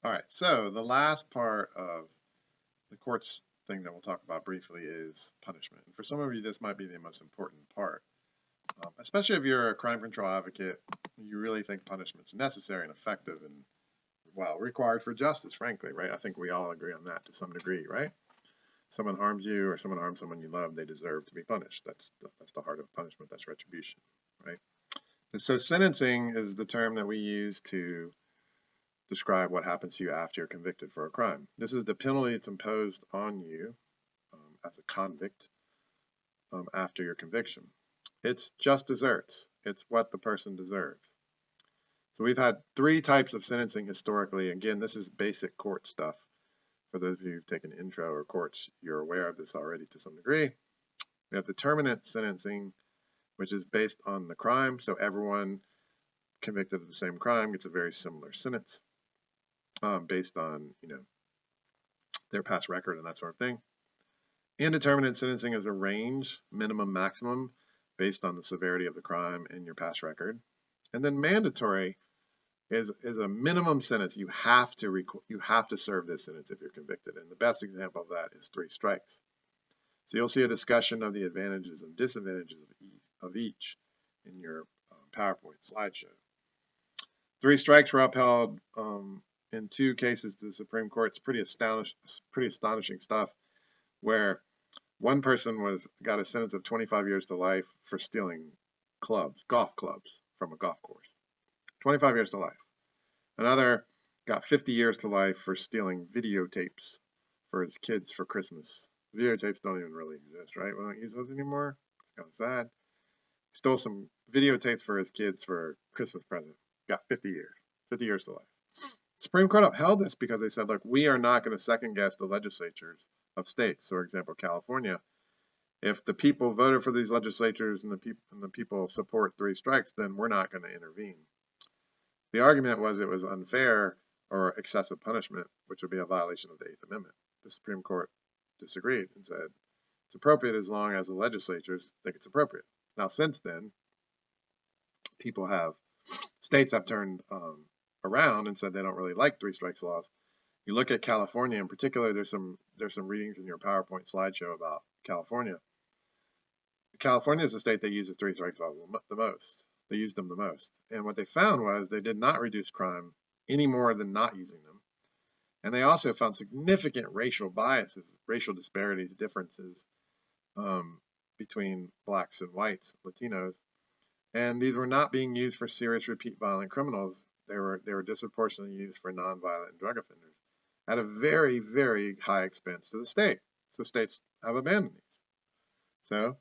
All right, so the last part of the courts thing that we'll talk about briefly is punishment. And for some of you, this might be the most important part, especially if you're a crime control advocate. You really think punishment's necessary and effective and, well, required for justice, frankly, right? I think we all agree on that to some degree, right? Someone harms you or someone harms someone you love, they deserve to be punished. That's the heart of punishment. That's retribution, right? And so sentencing is the term that we use to describe what happens to you after you're convicted for a crime. This is the penalty that's imposed on you as a convict after your conviction. It's just desserts. It's what the person deserves. So we've had three types of sentencing historically. Again, this is basic court stuff. For those of you who've taken intro or courts, you're aware of this already to some degree. We have determinate sentencing, which is based on the crime. So everyone convicted of the same crime gets a very similar sentence based on, their past record and that sort of thing. Indeterminate sentencing is a range, minimum, maximum, based on the severity of the crime and your past record. And then mandatory is a minimum sentence. You have to serve this sentence if you're convicted. And the best example of that is 3 strikes. So you'll see a discussion of the advantages and disadvantages of each in your PowerPoint slideshow. 3 strikes were upheld in 2 cases to the Supreme Court. It's pretty astonishing stuff, where one person got a sentence of 25 years to life for stealing golf clubs from a golf course. 25 years to life. Another got 50 years to life for stealing videotapes for his kids for Christmas. Videotapes don't even really exist, right? We don't use those anymore. It's kind of sad. He stole some videotapes for his kids for Christmas present. Got 50 years to life. Supreme Court upheld this because they said, look, we are not going to second guess the legislatures of states. So, for example, California, if the people voted for these legislatures and the people support 3 strikes, then we're not going to intervene. The argument was it was unfair or excessive punishment, which would be a violation of the 8th Amendment. The Supreme Court disagreed and said it's appropriate as long as the legislatures think it's appropriate. Now, since then, states have turned around and said they don't really like 3 strikes laws. You look at California in particular. There's some readings in your PowerPoint slideshow about California. California is the state that uses 3 strikes laws the most. They used them the most. And what they found was they did not reduce crime any more than not using them. And they also found significant racial biases, racial disparities, differences between blacks and whites, Latinos. And these were not being used for serious repeat violent criminals. They were disproportionately used for nonviolent and drug offenders at a very, very high expense to the state. So states have abandoned these. So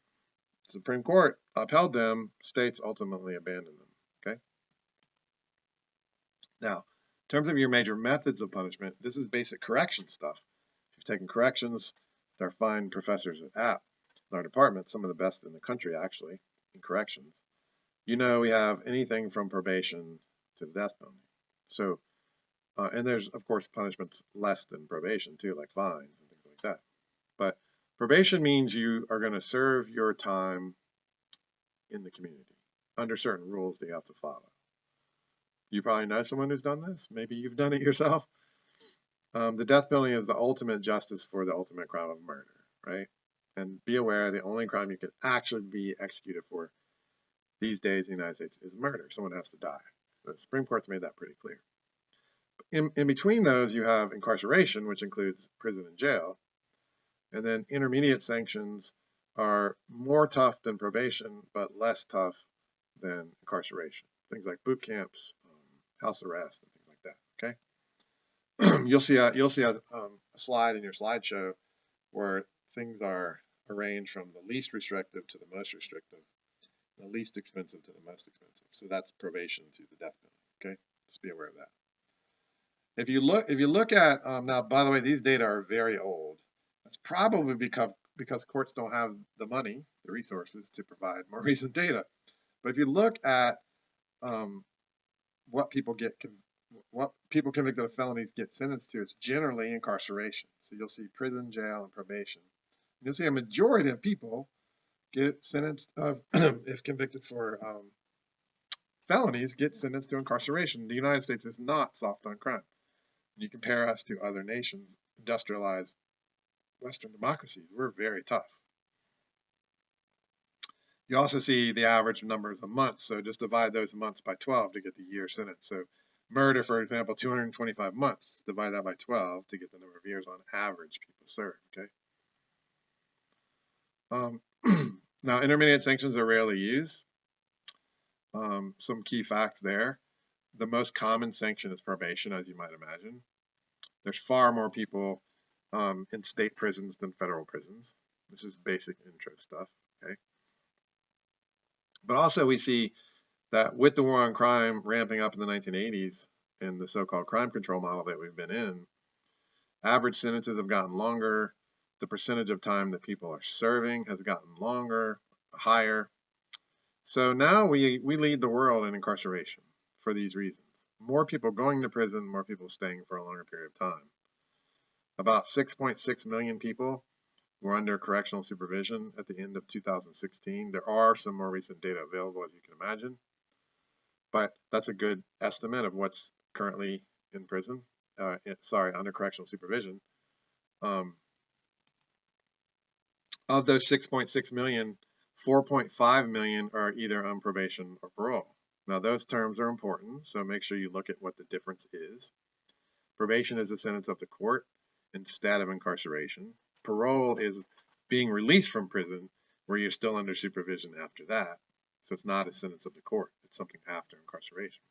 the Supreme Court upheld them. States ultimately abandoned them. Okay. Now, in terms of your major methods of punishment, this is basic correction stuff. If you've taken corrections, there are fine professors at App in our department, some of the best in the country actually in corrections. We have anything from probation to the death penalty. So, and there's of course punishments less than probation too, like fines and things like that. But probation means you are going to serve your time in the community under certain rules that you have to follow. You probably know someone who's done this. Maybe you've done it yourself. The death penalty is the ultimate justice for the ultimate crime of murder, right? And be aware, the only crime you can actually be executed for these days in the United States is murder. Someone has to die. The Supreme Court's made that pretty clear. In between those, you have incarceration, which includes prison and jail. And then intermediate sanctions are more tough than probation, but less tough than incarceration. Things like boot camps, house arrest, and things like that. Okay. You'll see a slide in your slideshow where things are arranged from the least restrictive to the most restrictive, the least expensive to the most expensive. So that's probation to the death penalty. Okay, just be aware of that. If you look at now, by the way, these data are very old. That's probably because courts don't have the money, the resources to provide more recent data. But if you look at what people convicted of felonies get sentenced to, it's generally incarceration. So you'll see prison, jail, and probation. You'll see a majority of people get sentenced if convicted for felonies, get sentenced to incarceration. The United States is not soft on crime. When you compare us to other nations, industrialized Western democracies, we're very tough. You also see the average numbers of months, so just divide those months by 12 to get the year sentence. So murder, for example, 225 months, divide that by 12 to get the number of years on average people serve, okay? Now, intermediate sanctions are rarely used. Some key facts there. The most common sanction is probation, as you might imagine. There's far more people in state prisons than federal prisons. This is basic intro stuff, okay? But also we see that with the war on crime ramping up in the 1980s and the so-called crime control model that we've been in, average sentences have gotten longer. The percentage of time that people are serving has gotten longer, higher. So now we lead the world in incarceration for these reasons. More people going to prison, more people staying for a longer period of time. About 6.6 million people were under correctional supervision at the end of 2016. There are some more recent data available, as you can imagine, but that's a good estimate of what's currently in prison, under correctional supervision. Of those 6.6 million, 4.5 million are either on probation or parole. Now, those terms are important, so make sure you look at what the difference is. Probation is a sentence of the court instead of incarceration. Parole is being released from prison where you're still under supervision after that. So it's not a sentence of the court. It's something after incarceration.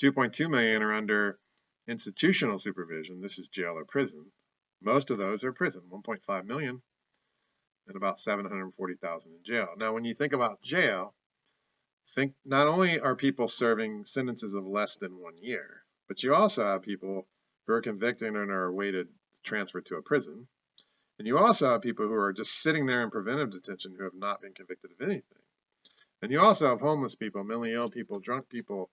2.2 million are under institutional supervision. This is jail or prison. Most of those are prison, 1.5 million, and about 740,000 in jail. Now, when you think about jail, think not only are people serving sentences of less than 1 year, but you also have people who are convicted and are awaited transfer to a prison. And you also have people who are just sitting there in preventive detention who have not been convicted of anything. And you also have homeless people, mentally ill people, drunk people,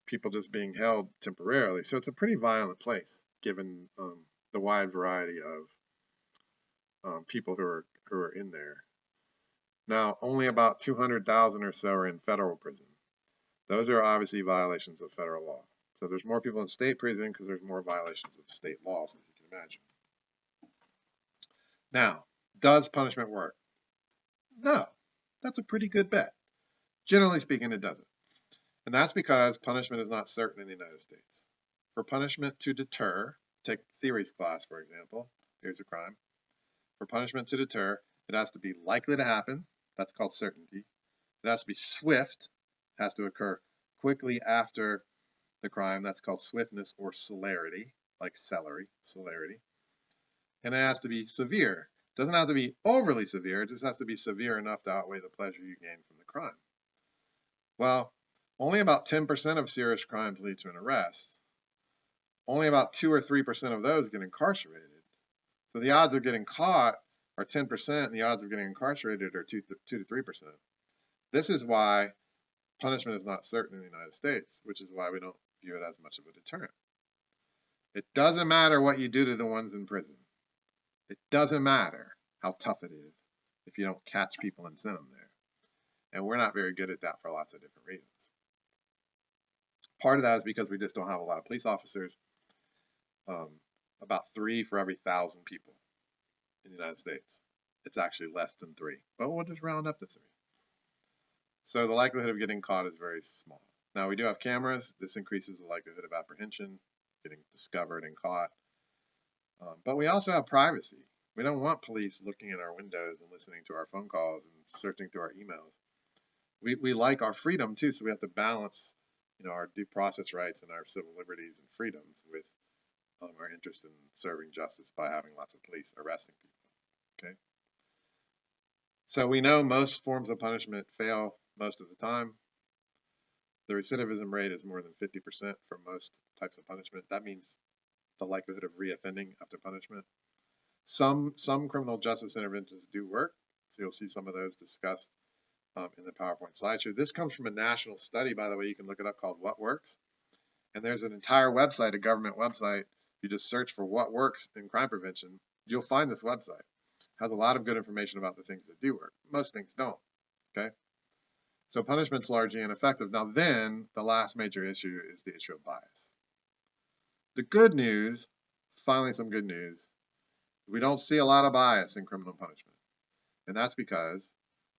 people just being held temporarily. So it's a pretty violent place, given the wide variety of people who are in there. Now, only about 200,000 or so are in federal prison. Those are obviously violations of federal law. So there's more people in state prison because there's more violations of state laws, as you can imagine. Now, does punishment work? No, that's a pretty good bet. Generally speaking, it doesn't. And that's because punishment is not certain in the United States. For punishment to deter, take theories class, for example, here's a crime. For punishment to deter, it has to be likely to happen. That's called certainty. It has to be swift. It has to occur quickly after the crime. That's called swiftness or celerity, like celery, celerity. And it has to be severe. It doesn't have to be overly severe. It just has to be severe enough to outweigh the pleasure you gain from the crime. Well, only about 10% of serious crimes lead to an arrest. Only about 2 or 3% of those get incarcerated. So the odds of getting caught are 10%, and the odds of getting incarcerated are 2 to 3%. This is why punishment is not certain in the United States, which is why we don't view it as much of a deterrent. It doesn't matter what you do to the ones in prison. It doesn't matter how tough it is if you don't catch people and send them there. And we're not very good at that for lots of different reasons. Part of that is because we just don't have a lot of police officers. About 3 for every 1,000 people in the United States. It's actually less than 3, but we'll just round up to 3. So the likelihood of getting caught is very small. Now, we do have cameras. This increases the likelihood of apprehension, getting discovered and caught. But we also have privacy. We don't want police looking in our windows and listening to our phone calls and searching through our emails. We like our freedom too, so we have to balance, our due process rights and our civil liberties and freedoms with our interest in serving justice by having lots of police arresting people. Okay. So we know most forms of punishment fail most of the time. The recidivism rate is more than 50% for most types of punishment. That means the likelihood of reoffending after punishment. Some criminal justice interventions do work, so you'll see some of those discussed in the PowerPoint slideshow. This comes from a national study, by the way. You can look it up, called What Works. And there's an entire website, a government website. You just search for what works in crime prevention. You'll find this website. It has a lot of good information about the things that do work. Most things don't. Okay. So punishment's largely ineffective. Now then, the last major issue is the issue of bias. The good news, finally some good news, we don't see a lot of bias in criminal punishment. And that's because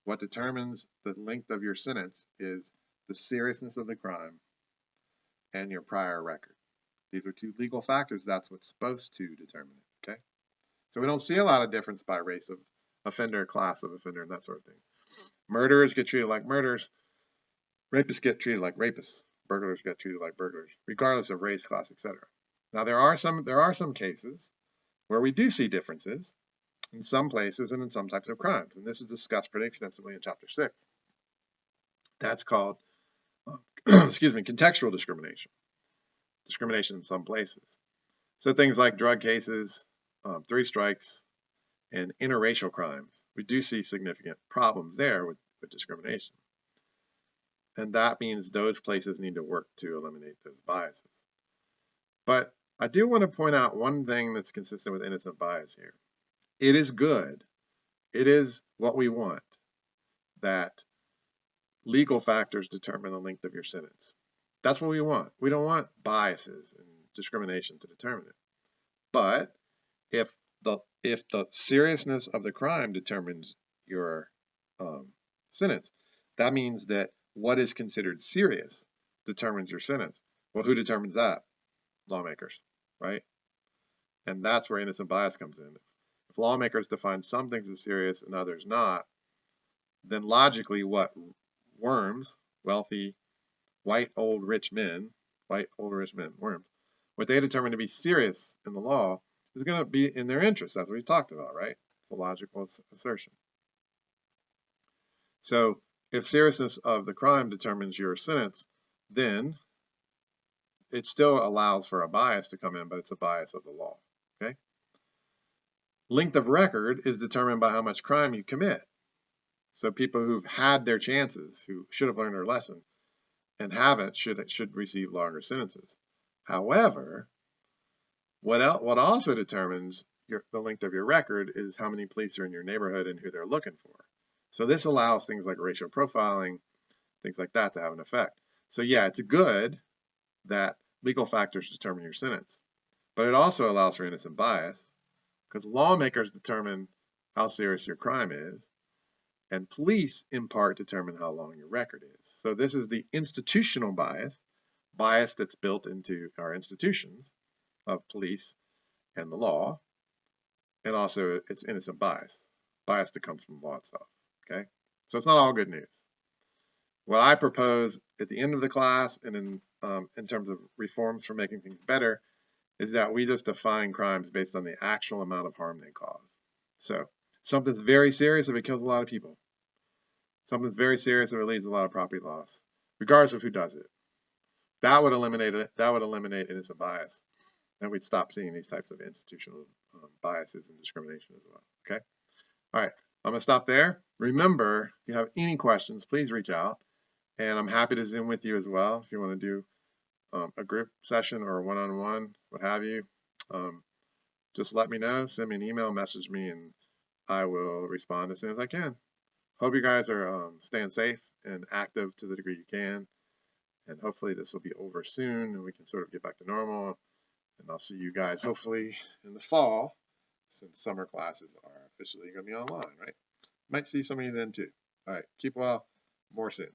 what determines the length of your sentence is the seriousness of the crime and your prior record. These are two legal factors. That's what's supposed to determine it, okay? So we don't see a lot of difference by race of offender, class of offender, and that sort of thing. Murderers get treated like murderers. Rapists get treated like rapists. Burglars get treated like burglars, regardless of race, class, etc. Now there are some cases where we do see differences in some places and in some types of crimes, and this is discussed pretty extensively in Chapter 6. That's called, contextual discrimination. Discrimination in some places. So things like drug cases, 3 strikes, and interracial crimes. We do see significant problems there with discrimination. And that means those places need to work to eliminate those biases. But I do want to point out one thing that's consistent with innocent bias here. It is good. It is what we want, that legal factors determine the length of your sentence. That's what we want. We don't want biases and discrimination to determine it. But if the seriousness of the crime determines your sentence, that means that what is considered serious determines your sentence. Well, who determines that? Lawmakers, right? And that's where innocent bias comes in. If lawmakers define some things as serious and others not, then logically what worms, wealthy, white, old, rich men, worms, what they determine to be serious in the law is going to be in their interest. That's what we talked about, right? It's a logical assertion. So if seriousness of the crime determines your sentence, then it still allows for a bias to come in, but it's a bias of the law, okay? Length of record is determined by how much crime you commit. So people who've had their chances, who should have learned their lesson and haven't, should receive longer sentences. However, what also determines the length of your record is how many police are in your neighborhood and who they're looking for. So this allows things like racial profiling, things like that to have an effect. So yeah, it's good that legal factors determine your sentence, but it also allows for innocent bias because lawmakers determine how serious your crime is, and police in part determine how long your record is. So this is the institutional bias that's built into our institutions of police and the law, and also it's innocent bias that comes from the law itself, okay? So it's not all good news. What I propose at the end of the class and in terms of reforms for making things better is that we just define crimes based on the actual amount of harm they cause. So something's very serious if it kills a lot of people. Something's very serious if it leads to a lot of property loss, regardless of who does it. That would eliminate innocent bias, and we'd stop seeing these types of institutional biases and discrimination as well. Okay. All right. I'm gonna stop there. Remember, if you have any questions, please reach out, and I'm happy to Zoom with you as well if you want to do a group session or a one-on-one, what have you. Just let me know. Send me an email, message me, and I will respond as soon as I can. Hope you guys are staying safe and active to the degree you can. And hopefully this will be over soon and we can sort of get back to normal. And I'll see you guys hopefully in the fall, since summer classes are officially going to be online, right? Might see some of you then too. All right, keep well. More soon.